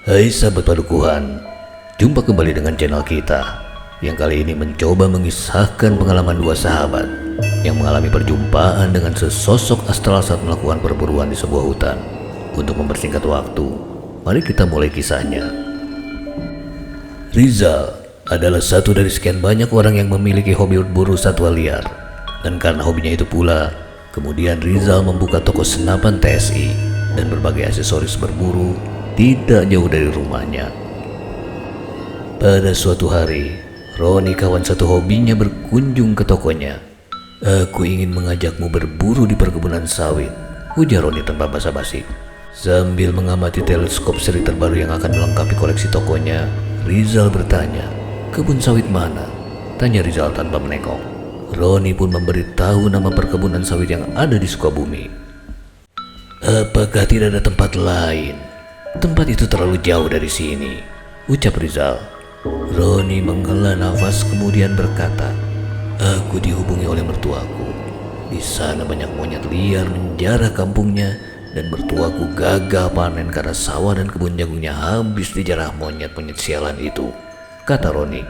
Hai sahabat padukuhan, jumpa kembali dengan channel kita yang kali ini mencoba mengisahkan pengalaman dua sahabat yang mengalami perjumpaan dengan sesosok astral saat melakukan perburuan di sebuah hutan. Untuk mempersingkat waktu, mari kita mulai kisahnya. Rizal adalah satu dari sekian banyak orang yang memiliki hobi berburu satwa liar. Dan karena hobinya itu pula, kemudian Rizal membuka toko senapan TSI dan berbagai aksesoris berburu tidak jauh dari rumahnya. Pada suatu hari, Roni, kawan satu hobinya, berkunjung ke tokonya. "Aku ingin mengajakmu berburu di perkebunan sawit," ujar Roni tanpa basa-basi. Sambil mengamati teleskop seri terbaru yang akan melengkapi koleksi tokonya, Rizal bertanya, "Kebun sawit mana?" tanya Rizal tanpa menengok. Roni pun memberitahu nama perkebunan sawit yang ada di Sukabumi. "Apakah tidak ada tempat lain? Tempat itu terlalu jauh dari sini," ucap Rizal. Roni menghela nafas kemudian berkata, "Aku dihubungi oleh mertuaku. Di sana banyak monyet liar menjarah kampungnya dan mertuaku gagal panen karena sawah dan kebun jagungnya habis dijarah monyet-monyet sialan itu," kata Roni.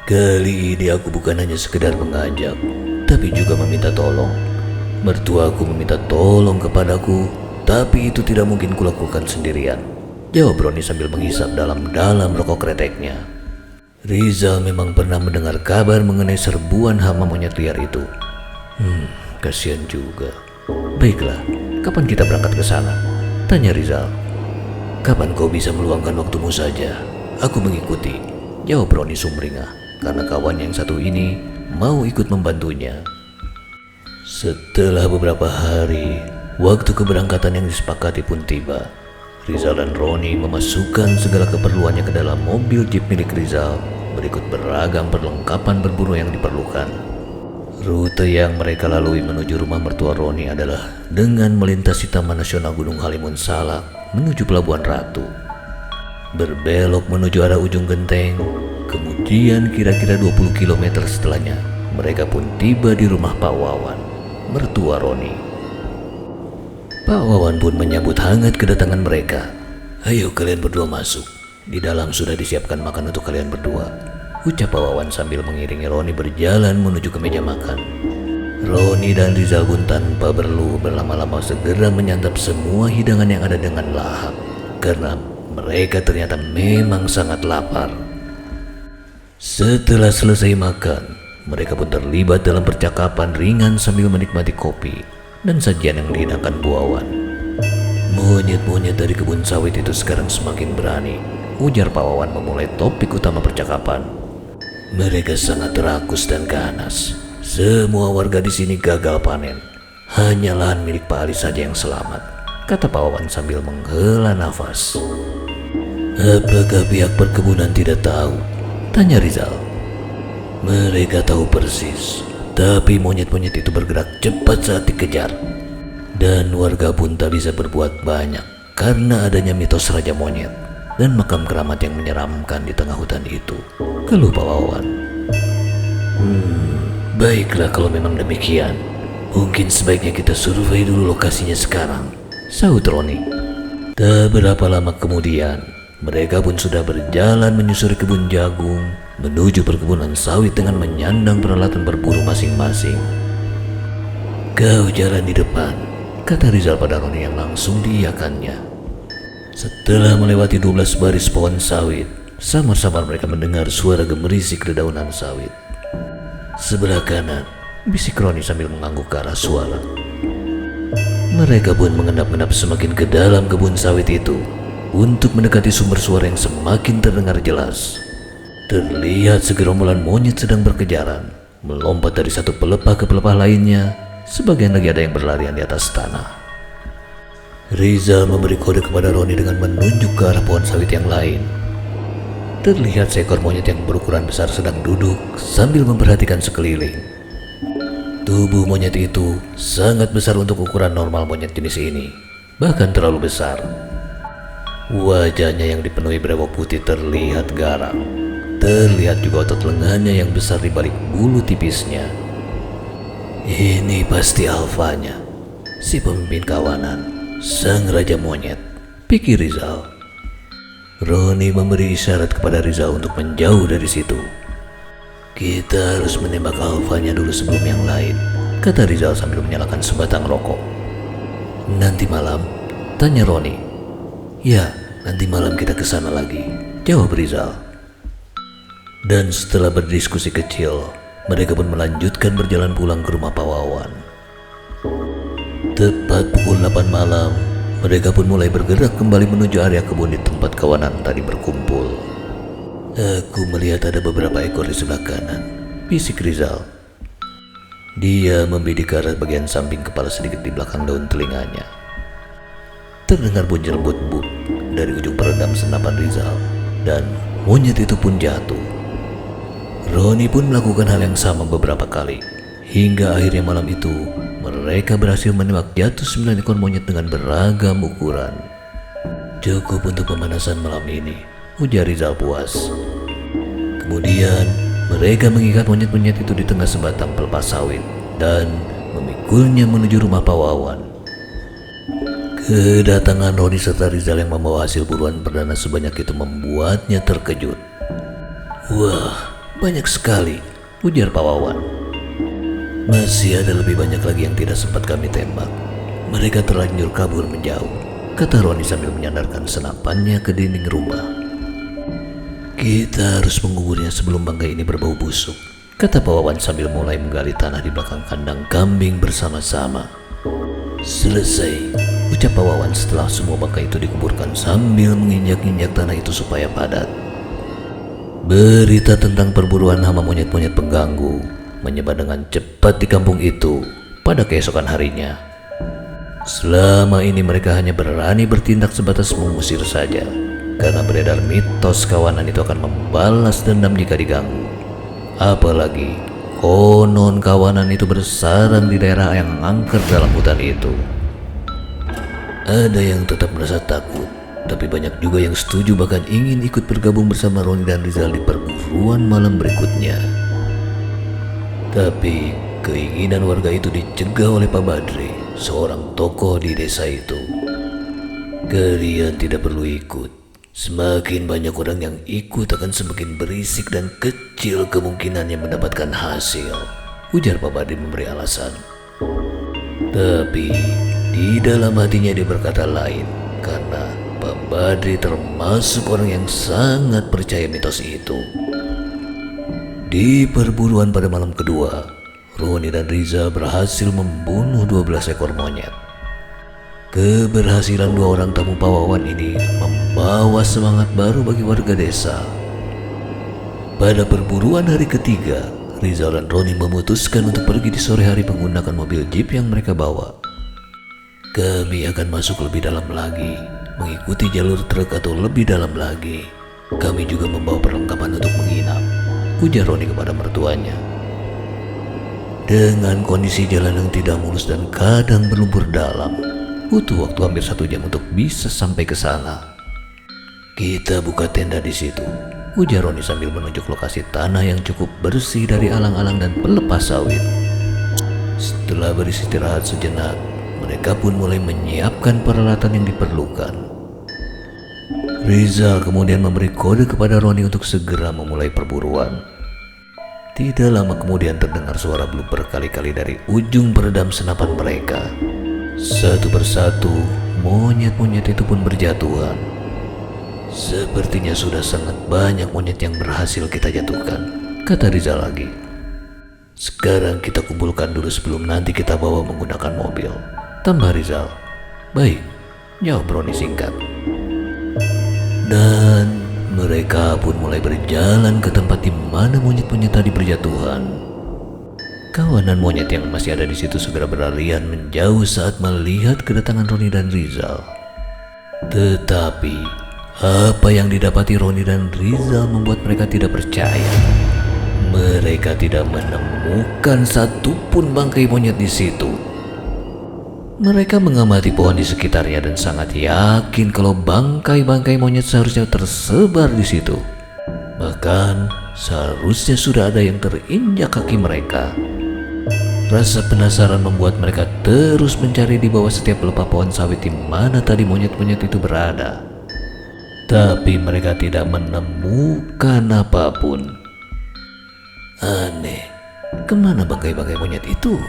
"Kali ini aku bukan hanya sekedar mengajak, tapi juga meminta tolong. Mertuaku meminta tolong kepadaku, tapi itu tidak mungkin kulakukan sendirian," jawab Roni sambil menghisap dalam-dalam rokok kreteknya. Rizal memang pernah mendengar kabar mengenai serbuan hama monyet liar itu. Kasihan juga. "Baiklah, kapan kita berangkat ke sana?" tanya Rizal. "Kapan kau bisa meluangkan waktumu saja, aku mengikuti," jawab Roni sumringah karena kawan yang satu ini mau ikut membantunya. Setelah beberapa hari, waktu keberangkatan yang disepakati pun tiba. Rizal dan Roni memasukkan segala keperluannya ke dalam mobil jeep milik Rizal, berikut beragam perlengkapan berburu yang diperlukan. Rute yang mereka lalui menuju rumah mertua Roni adalah dengan melintasi Taman Nasional Gunung Halimun Salak menuju Pelabuhan Ratu. Berbelok menuju arah ujung genteng, kemudian kira-kira 20 km setelahnya, mereka pun tiba di rumah Pak Wawan, mertua Roni. Pak Wawan pun menyambut hangat kedatangan mereka. "Ayo kalian berdua masuk. Di dalam sudah disiapkan makan untuk kalian berdua," ucap Pak Wawan sambil mengiringi Roni berjalan menuju ke meja makan. Roni dan Rizal pun tanpa perlu berlama-lama segera menyantap semua hidangan yang ada dengan lahap, karena mereka ternyata memang sangat lapar. Setelah selesai makan, mereka pun terlibat dalam percakapan ringan sambil menikmati kopi dan sajian yang dihidangkan Bu Wawan. "Monyet-monyet dari kebun sawit itu sekarang semakin berani," ujar Pak Wawan memulai topik utama percakapan. "Mereka sangat rakus dan ganas. Semua warga di sini gagal panen. Hanya lahan milik Pak Ali saja yang selamat," kata Pak Wawan sambil menghela nafas. "Apakah pihak perkebunan tidak tahu?" tanya Rizal. "Mereka tahu persis, tapi monyet-monyet itu bergerak cepat saat dikejar. Dan warga pun tak bisa berbuat banyak karena adanya mitos Raja Monyet dan makam keramat yang menyeramkan di tengah hutan itu," keluh Pak Wawan. Baiklah kalau memang demikian. Mungkin sebaiknya kita survei dulu lokasinya sekarang," sahut Roni. Tak berapa lama kemudian, mereka pun sudah berjalan menyusuri kebun jagung menuju perkebunan sawit dengan menyandang peralatan berburu masing-masing. "Kau jalan di depan," kata Rizal pada Roni yang langsung diiyakannya. Setelah melewati 12 baris pohon sawit, samar-samar mereka mendengar suara gemerisik dedaunan sawit. "Sebelah kanan," bisik Roni sambil mengangguk ke arah suara. Mereka pun mengendap-endap semakin ke dalam kebun sawit itu untuk mendekati sumber suara yang semakin terdengar jelas. Terlihat segerombolan monyet sedang berkejaran, melompat dari satu pelepah ke pelepah lainnya. Sebagian lagi ada yang berlarian di atas tanah. Rizal memberi kode kepada Roni dengan menunjuk ke arah pohon sawit yang lain. Terlihat seekor monyet yang berukuran besar sedang duduk sambil memperhatikan sekeliling. Tubuh monyet itu sangat besar untuk ukuran normal monyet jenis ini, bahkan terlalu besar. Wajahnya yang dipenuhi berewok putih terlihat garang. Terlihat juga otot lengannya yang besar di balik bulu tipisnya. "Ini pasti alfanya, si pemimpin kawanan, sang raja monyet," pikir Rizal. Roni memberi isyarat kepada Rizal untuk menjauh dari situ. Kita harus menembak alfanya dulu sebelum yang lain, kata Rizal sambil menyalakan sebatang rokok. Nanti malam? Tanya Roni. Ya, nanti malam kita ke sana lagi, jawab Rizal. Dan setelah berdiskusi kecil, mereka pun melanjutkan berjalan pulang ke rumah Pak Wawan. Tepat pukul 8 malam, mereka pun mulai bergerak kembali menuju area kebun di tempat kawanan tadi berkumpul. Aku melihat ada beberapa ekor di sebelah kanan, bisik Rizal. Dia membidik ke arah bagian samping kepala sedikit di belakang daun telinganya. Terdengar bunyi lembut-lembut dari ujung peredam senapan Rizal, dan monyet itu pun jatuh. Roni pun melakukan hal yang sama beberapa kali, hingga akhirnya malam itu mereka berhasil menembak jatuh 9 ekor monyet dengan beragam ukuran. Cukup untuk pemanasan malam ini, ujar Rizal puas. Kemudian mereka mengikat monyet-monyet itu di tengah sebatang pelepah sawit dan memikulnya menuju rumah Pak Wawan. Kedatangan Roni serta Rizal yang membawa hasil buruan perdana sebanyak itu membuatnya terkejut. Wah, banyak sekali, ujar Pak Wawan. Masih ada lebih banyak lagi yang tidak sempat kami tembak. Mereka terlanjur kabur menjauh, kata Roni sambil menyandarkan senapannya ke dinding rumah. Kita harus menguburnya sebelum bangkai ini berbau busuk, kata Pak Wawan sambil mulai menggali tanah di belakang kandang kambing bersama-sama. Selesai, ucap Pak Wawan setelah semua bangkai itu dikuburkan sambil menginjak-injak tanah itu supaya padat. Berita tentang perburuan hama monyet-monyet pengganggu menyebar dengan cepat di kampung itu pada keesokan harinya. Selama ini mereka hanya berani bertindak sebatas mengusir saja, karena beredar mitos kawanan itu akan membalas dendam jika diganggu. Apalagi konon kawanan itu bersarang di daerah yang angker dalam hutan itu. Ada yang tetap merasa takut, tapi banyak juga yang setuju bahkan ingin ikut bergabung bersama Roni dan Rizal di perburuan malam berikutnya. Tapi keinginan warga itu dicegah oleh Pak Badri, seorang tokoh di desa itu. Kalian tidak perlu ikut. Semakin banyak orang yang ikut akan semakin berisik dan kecil kemungkinannya mendapatkan hasil, ujar Pak Badri memberi alasan. Tapi di dalam hatinya dia berkata lain, karena Pak Badri termasuk orang yang sangat percaya mitos itu. Di perburuan pada malam kedua, Roni dan Riza berhasil membunuh 12 ekor monyet. Keberhasilan 2 orang tamu Pak Wawan ini membawa semangat baru bagi warga desa. Pada perburuan hari ketiga, Rizal dan Roni memutuskan untuk pergi di sore hari menggunakan mobil jeep yang mereka bawa. Kami akan masuk lebih dalam lagi, mengikuti jalur truk atau lebih dalam lagi. Kami juga membawa perlengkapan untuk menginap, ujar Roni kepada mertuanya. Dengan kondisi jalan yang tidak mulus dan kadang berlumpur dalam, butuh waktu hampir 1 jam untuk bisa sampai ke sana. Kita buka tenda di situ, ujar Roni sambil menunjuk lokasi tanah yang cukup bersih dari alang-alang dan pelepas sawit. Setelah beristirahat sejenak, mereka pun mulai menyiapkan peralatan yang diperlukan. Rizal kemudian memberi kode kepada Roni untuk segera memulai perburuan. Tidak lama kemudian terdengar suara blub berkali-kali dari ujung peredam senapan mereka. Satu persatu, monyet-monyet itu pun berjatuhan. Sepertinya sudah sangat banyak monyet yang berhasil kita jatuhkan, kata Rizal lagi. Sekarang kita kumpulkan dulu sebelum nanti kita bawa menggunakan mobil, tambah Rizal. Baik, jawab Roni singkat. Dan mereka pun mulai berjalan ke tempat di mana monyet-monyet tadi berjatuhan. Kawanan monyet yang masih ada di situ segera berlarian menjauh saat melihat kedatangan Roni dan Rizal. Tetapi apa yang didapati Roni dan Rizal membuat mereka tidak percaya. Mereka tidak menemukan satupun bangkai monyet di situ. Mereka mengamati pohon di sekitarnya dan sangat yakin kalau bangkai-bangkai monyet seharusnya tersebar di situ. Bahkan seharusnya sudah ada yang terinjak kaki mereka. Rasa penasaran membuat mereka terus mencari di bawah setiap pelepah pohon sawit di mana tadi monyet-monyet itu berada. Tapi mereka tidak menemukan apapun. Aneh, kemana bangkai-bangkai monyet itu?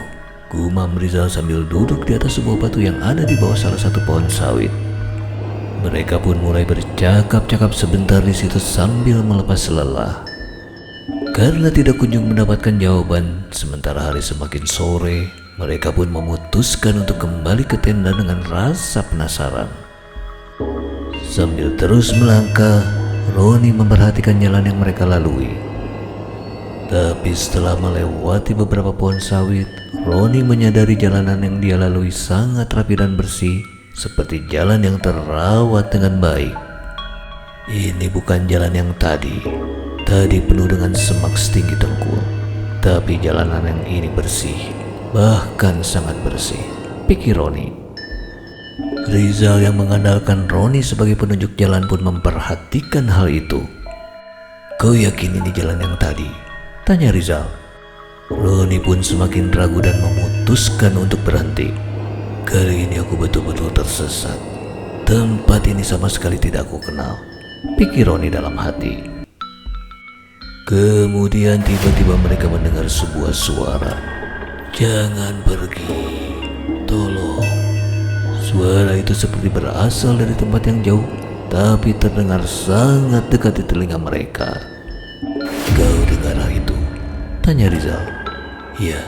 Gumam Rizal sambil duduk di atas sebuah batu yang ada di bawah salah satu pohon sawit. Mereka pun mulai bercakap-cakap sebentar di situ sambil melepas lelah. Karena tidak kunjung mendapatkan jawaban, sementara hari semakin sore, mereka pun memutuskan untuk kembali ke tenda dengan rasa penasaran. Sambil terus melangkah, Roni memperhatikan jalan yang mereka lalui. Tapi setelah melewati beberapa pohon sawit, Roni menyadari jalanan yang dia lalui sangat rapi dan bersih, seperti jalan yang terawat dengan baik. Ini bukan jalan yang tadi penuh dengan semak setinggi dengkul. Tapi jalanan yang ini bersih, bahkan sangat bersih, pikir Roni. Rizal yang mengandalkan Roni sebagai penunjuk jalan pun memperhatikan hal itu. Kau yakin ini jalan yang tadi? Tanya Rizal. Roni pun semakin ragu dan memutuskan untuk berhenti. Kali ini aku betul-betul tersesat. Tempat ini sama sekali tidak aku kenal, pikir Roni dalam hati. Kemudian tiba-tiba mereka mendengar sebuah suara. Jangan pergi, tolong. Suara itu seperti berasal dari tempat yang jauh, tapi terdengar sangat dekat di telinga mereka. Kau dengar itu? Tanya Rizal. Iya,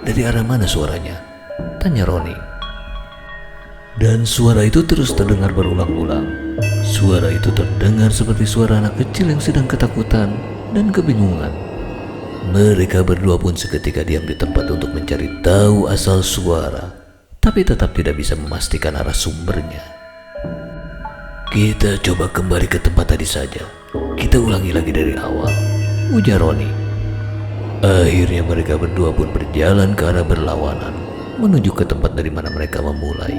dari arah mana suaranya? Tanya Roni. Dan suara itu terus terdengar berulang-ulang. Suara itu terdengar seperti suara anak kecil yang sedang ketakutan dan kebingungan. Mereka berdua pun seketika diam di tempat untuk mencari tahu asal suara, tapi tetap tidak bisa memastikan arah sumbernya. Kita coba kembali ke tempat tadi saja. Kita ulangi lagi dari awal, ujar Roni. Akhirnya mereka berdua pun berjalan ke arah berlawanan, menuju ke tempat dari mana mereka memulai.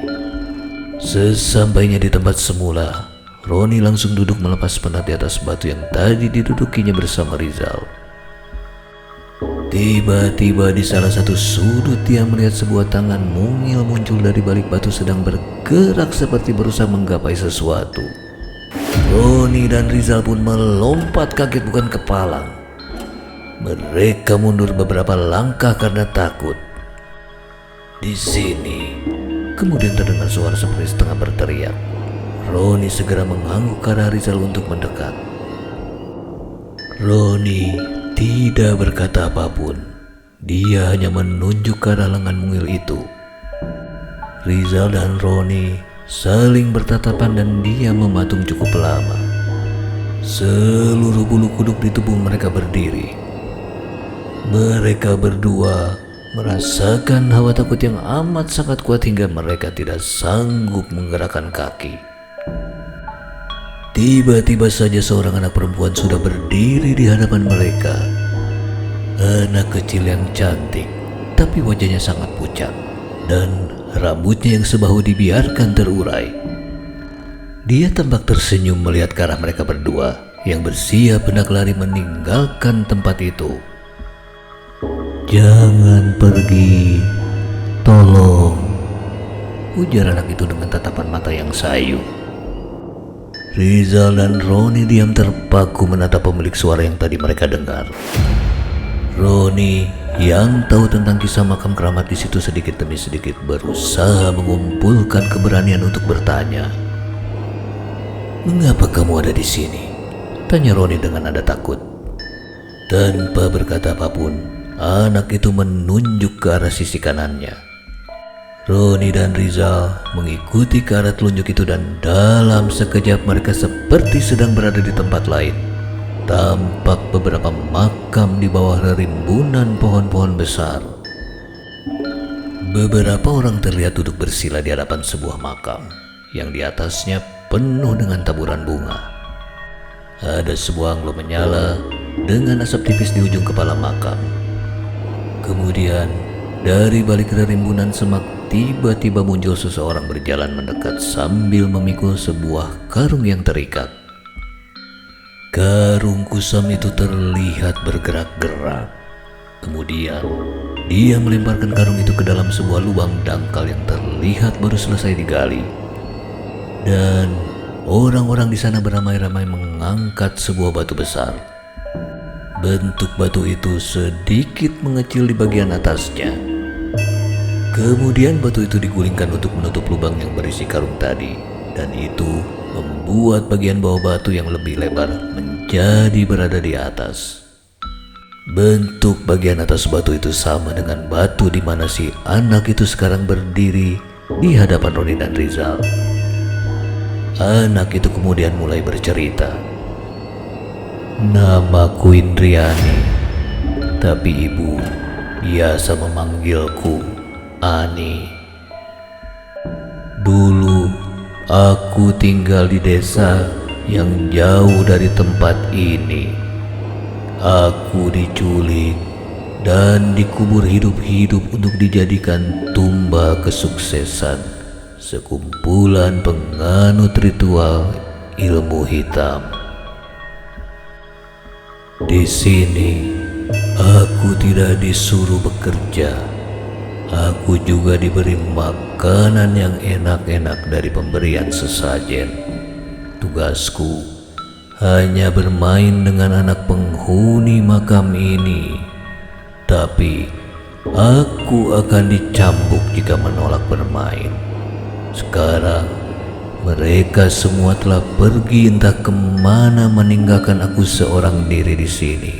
Sesampainya di tempat semula, Roni langsung duduk melepas penat di atas batu yang tadi didudukinya bersama Rizal. Tiba-tiba di salah satu sudut dia melihat sebuah tangan mungil muncul dari balik batu sedang bergerak seperti berusaha menggapai sesuatu. Roni dan Rizal pun melompat kaget bukan kepalang. Mereka mundur beberapa langkah karena takut. Di sini, kemudian terdengar suara seperti setengah berteriak. Roni segera mengangguk ke arah Rizal untuk mendekat. Roni tidak berkata apapun. Dia hanya menunjuk ke arah lengan mungil itu. Rizal dan Roni saling bertatapan dan dia mematung cukup lama. Seluruh bulu kuduk di tubuh mereka berdiri. Mereka berdua merasakan hawa takut yang amat sangat kuat hingga mereka tidak sanggup menggerakkan kaki. Tiba-tiba saja seorang anak perempuan sudah berdiri di hadapan mereka. Anak kecil yang cantik, tapi wajahnya sangat pucat dan rambutnya yang sebahu dibiarkan terurai. Dia tampak tersenyum melihat ke arah mereka berdua yang bersiap hendak lari meninggalkan tempat itu. Jangan pergi, tolong, ujar anak itu dengan tatapan mata yang sayu. Rizal dan Roni diam terpaku menatap pemilik suara yang tadi mereka dengar. Roni yang tahu tentang kisah makam keramat di situ sedikit demi sedikit berusaha mengumpulkan keberanian untuk bertanya. Mengapa kamu ada di sini? Tanya Roni dengan nada takut. Tanpa berkata apapun, anak itu menunjuk ke arah sisi kanannya. Roni dan Rizal mengikuti ke arah telunjuk itu dan dalam sekejap mereka seperti sedang berada di tempat lain. Tampak beberapa makam di bawah rimbunan pohon-pohon besar. Beberapa orang terlihat duduk bersila di hadapan sebuah makam yang di atasnya penuh dengan taburan bunga. Ada sebuah anglo menyala dengan asap tipis di ujung kepala makam. Kemudian dari balik rimbunan semak tiba-tiba muncul seseorang berjalan mendekat sambil memikul sebuah karung yang terikat. Karung kusam itu terlihat bergerak-gerak. Kemudian dia melemparkan karung itu ke dalam sebuah lubang dangkal yang terlihat baru selesai digali. Dan orang-orang di sana beramai-ramai mengangkat sebuah batu besar. Bentuk batu itu sedikit mengecil di bagian atasnya. Kemudian batu itu digulingkan untuk menutup lubang yang berisi karung tadi, dan itu membuat bagian bawah batu yang lebih lebar menjadi berada di atas. Bentuk bagian atas batu itu sama dengan batu di mana si anak itu sekarang berdiri di hadapan Roni dan Rizal. Anak itu kemudian mulai bercerita. Namaku Indriani, tapi ibu biasa memanggilku Ani. Dulu aku tinggal di desa yang jauh dari tempat ini. Aku diculik dan dikubur hidup-hidup untuk dijadikan tumba kesuksesan sekumpulan penganut ritual ilmu hitam. Di sini aku tidak disuruh bekerja. Aku juga diberi makanan yang enak-enak dari pemberian sesajen. Tugasku hanya bermain dengan anak penghuni makam ini. Tapi aku akan dicambuk jika menolak bermain. Sekarang mereka semua telah pergi entah kemana meninggalkan aku seorang diri di sini.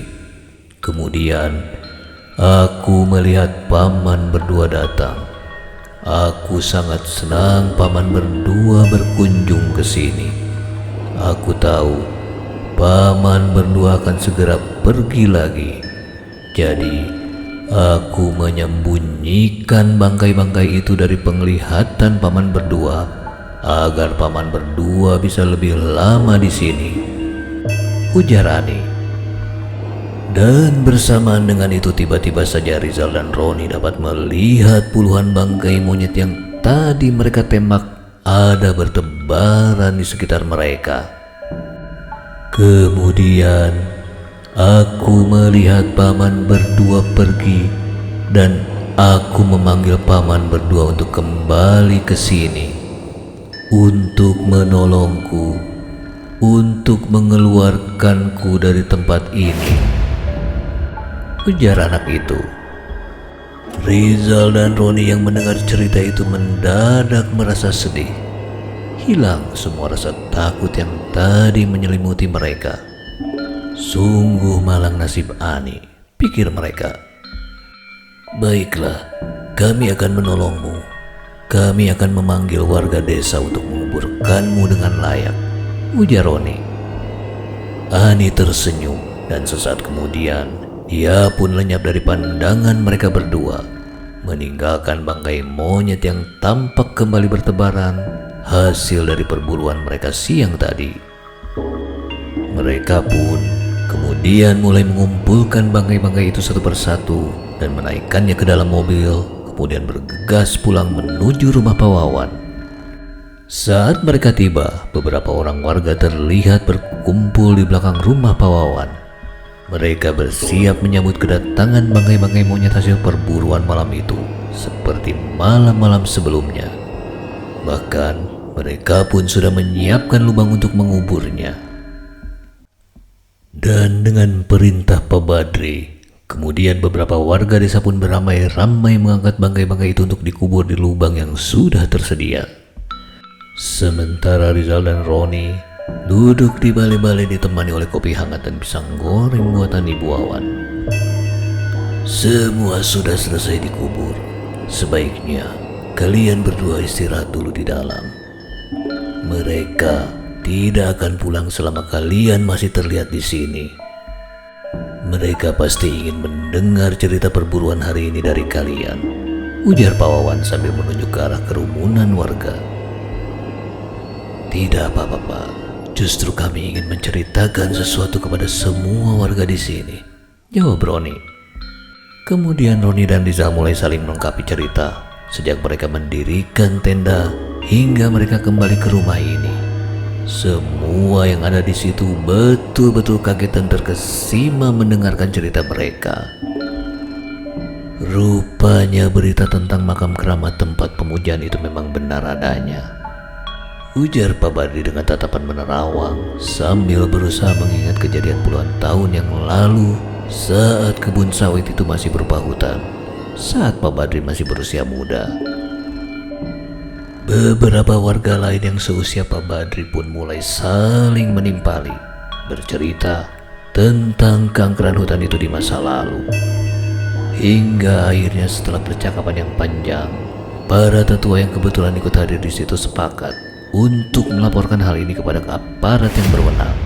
Kemudian aku melihat paman berdua datang. Aku sangat senang paman berdua berkunjung ke sini. Aku tahu paman berdua akan segera pergi lagi. Jadi aku menyembunyikan bangkai-bangkai itu dari penglihatan paman berdua agar paman berdua bisa lebih lama di sini, ujar Ani. Dan bersamaan dengan itu tiba-tiba saja Rizal dan Roni dapat melihat puluhan bangkai monyet yang tadi mereka tembak ada bertebaran di sekitar mereka. Kemudian aku melihat paman berdua pergi dan aku memanggil paman berdua untuk kembali ke sini. Untuk menolongku, untuk mengeluarkanku dari tempat ini, ujar anak itu. Rizal dan Roni yang mendengar cerita itu mendadak merasa sedih. Hilang semua rasa takut yang tadi menyelimuti mereka. Sungguh malang nasib Ani, pikir mereka. Baiklah, kami akan menolongmu. Kami akan memanggil warga desa untuk menguburkanmu dengan layak, ujar Roni. Ani tersenyum dan sesaat kemudian dia pun lenyap dari pandangan mereka berdua, meninggalkan bangkai monyet yang tampak kembali bertebaran hasil dari perburuan mereka siang tadi. Mereka pun kemudian mulai mengumpulkan bangkai-bangkai itu satu persatu dan menaikkannya ke dalam mobil, kemudian bergegas pulang menuju rumah Pak Wawan. Saat mereka tiba, beberapa orang warga terlihat berkumpul di belakang rumah Pak Wawan. Mereka bersiap menyambut kedatangan bangkai-bangkai monyet hasil perburuan malam itu, seperti malam-malam sebelumnya. Bahkan mereka pun sudah menyiapkan lubang untuk menguburnya. Dan dengan perintah Pak Badri, kemudian beberapa warga desa pun beramai-ramai mengangkat bangkai-bangkai itu untuk dikubur di lubang yang sudah tersedia. Sementara Rizal dan Roni duduk di balai-balai ditemani oleh kopi hangat dan pisang goreng buatan Ibu Wawan. Semua sudah selesai dikubur. Sebaiknya kalian berdua istirahat dulu di dalam. Mereka tidak akan pulang selama kalian masih terlihat di sini. Mereka pasti ingin mendengar cerita perburuan hari ini dari kalian, ujar Pak Wawan sambil menunjuk ke arah kerumunan warga. Tidak apa-apa, Pak. Justru kami ingin menceritakan sesuatu kepada semua warga di sini, jawab Roni. Kemudian Roni dan Rizal mulai saling melengkapi cerita sejak mereka mendirikan tenda hingga mereka kembali ke rumah ini. Semua yang ada di situ betul-betul kaget dan terkesima mendengarkan cerita mereka. Rupanya berita tentang makam keramat tempat pemujaan itu memang benar adanya. ujar Pak Badri dengan tatapan menerawang sambil berusaha mengingat kejadian puluhan tahun yang lalu saat kebun sawit itu masih berupa hutan, saat Pak Badri masih berusia muda. Beberapa warga lain yang seusia Pak Badri pun mulai saling menimpali, bercerita tentang keangkeran hutan itu di masa lalu. Hingga akhirnya setelah percakapan yang panjang, para tetua yang kebetulan ikut hadir di situ sepakat untuk melaporkan hal ini kepada aparat yang berwenang.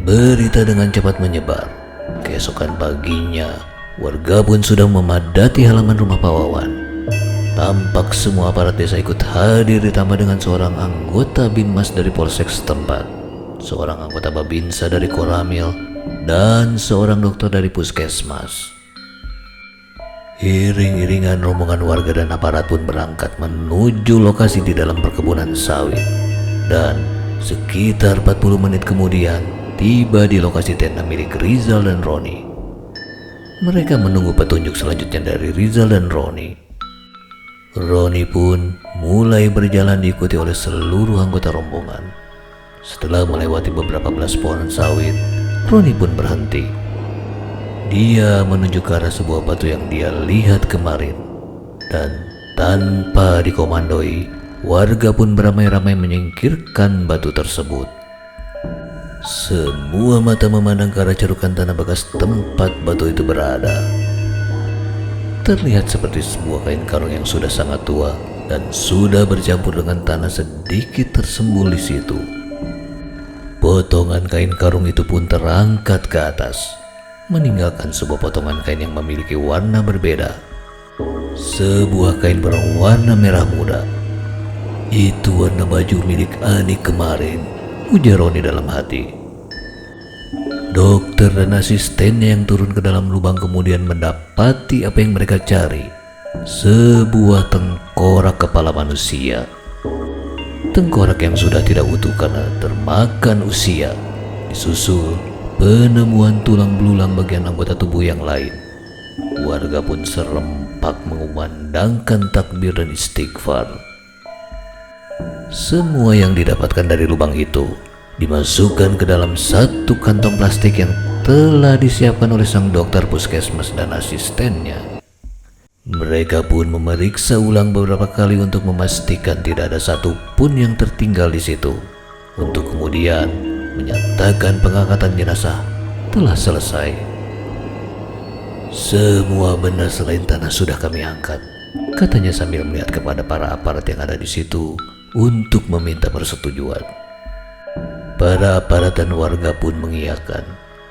Berita dengan cepat menyebar. Keesokan paginya, warga pun sudah memadati halaman rumah Pak Wawan. Tampak semua aparat desa ikut hadir, ditambah dengan seorang anggota Binmas dari Polsek setempat, seorang anggota Babinsa dari Koramil, dan seorang dokter dari Puskesmas. Iring-iringan rombongan warga dan aparat pun berangkat menuju lokasi di dalam perkebunan sawit. Dan sekitar 40 menit kemudian tiba di lokasi tenda milik Rizal dan Roni. Mereka menunggu petunjuk selanjutnya dari Rizal dan Roni. Roni pun mulai berjalan diikuti oleh seluruh anggota rombongan. Setelah melewati beberapa belas pohon sawit, Roni pun berhenti. Dia menunjuk ke arah sebuah batu yang dia lihat kemarin, dan tanpa dikomandoi, warga pun beramai-ramai menyingkirkan batu tersebut. Semua mata memandang ke arah cerukan tanah bekas tempat batu itu berada. Terlihat seperti sebuah kain karung yang sudah sangat tua dan sudah bercampur dengan tanah sedikit tersembul di situ. Potongan kain karung itu pun terangkat ke atas, meninggalkan sebuah potongan kain yang memiliki warna berbeda. Sebuah kain berwarna merah muda. Itu warna baju milik Ani kemarin, ujar Roni dalam hati. Dokter dan asistennya yang turun ke dalam lubang kemudian mendapati apa yang mereka cari, sebuah tengkorak kepala manusia. Tengkorak yang sudah tidak utuh karena termakan usia, disusul penemuan tulang belulang bagian anggota tubuh yang lain. Warga pun serempak mengumandangkan takbir dan istighfar. Semua yang didapatkan dari lubang itu dimasukkan ke dalam satu kantong plastik yang telah disiapkan oleh sang dokter puskesmas dan asistennya. Mereka pun memeriksa ulang beberapa kali untuk memastikan tidak ada satupun yang tertinggal di situ, untuk kemudian menyatakan pengangkatan jenazah telah selesai. Semua benda selain tanah sudah kami angkat, katanya sambil melihat kepada para aparat yang ada di situ untuk meminta persetujuan. Para aparat dan warga pun mengiyakan.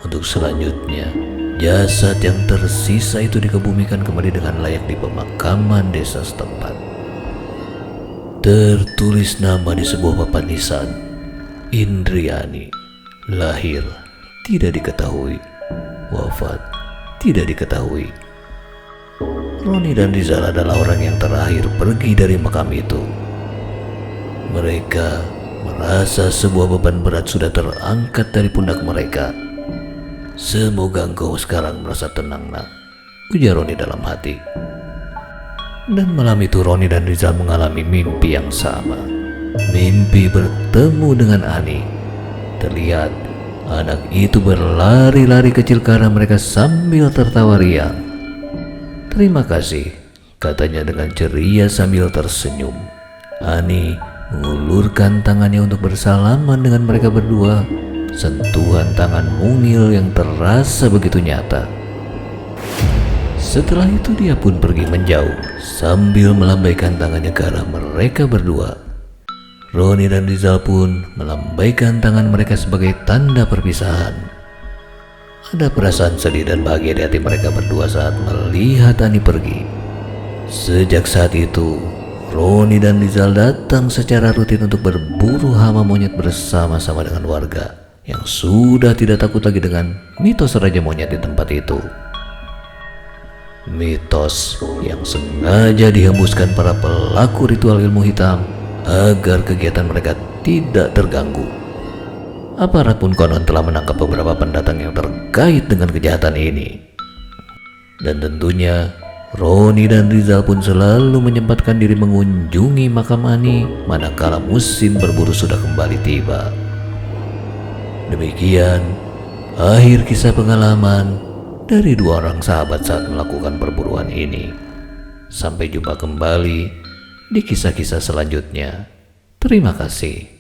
Untuk selanjutnya, jasad yang tersisa itu dikebumikan kembali dengan layak di pemakaman desa setempat. Tertulis nama di sebuah papan nisan, Indriani. Lahir tidak diketahui, wafat tidak diketahui. Roni dan Rizal adalah orang yang terakhir pergi dari makam itu. Mereka merasa sebuah beban berat sudah terangkat dari pundak mereka. Semoga engkau sekarang merasa tenang, nak, ujar Roni dalam hati. Dan malam itu Roni dan Rizal mengalami mimpi yang sama. Mimpi bertemu dengan Ani. Terlihat anak itu berlari-lari kecil ke arah mereka sambil tertawa riang. Terima kasih, katanya dengan ceria sambil tersenyum. Ani mengulurkan tangannya untuk bersalaman dengan mereka berdua. Sentuhan tangan mungil yang terasa begitu nyata. Setelah itu dia pun pergi menjauh sambil melambaikan tangannya ke arah mereka berdua. Roni dan Rizal pun melambaikan tangan mereka sebagai tanda perpisahan. Ada perasaan sedih dan bahagia di hati mereka berdua saat melihat Ani pergi. Sejak saat itu, Roni dan Rizal datang secara rutin untuk berburu hama monyet bersama-sama dengan warga yang sudah tidak takut lagi dengan mitos Raja Monyet di tempat itu. Mitos yang sengaja dihembuskan para pelaku ritual ilmu hitam agar kegiatan mereka tidak terganggu. Aparat pun konon telah menangkap beberapa pendatang yang terkait dengan kejahatan ini. Dan tentunya Roni dan Rizal pun selalu menyempatkan diri mengunjungi makam Ani manakala musim berburu sudah kembali tiba. Demikian akhir kisah pengalaman dari dua orang sahabat saat melakukan perburuan ini. Sampai jumpa kembali di kisah-kisah selanjutnya. Terima kasih.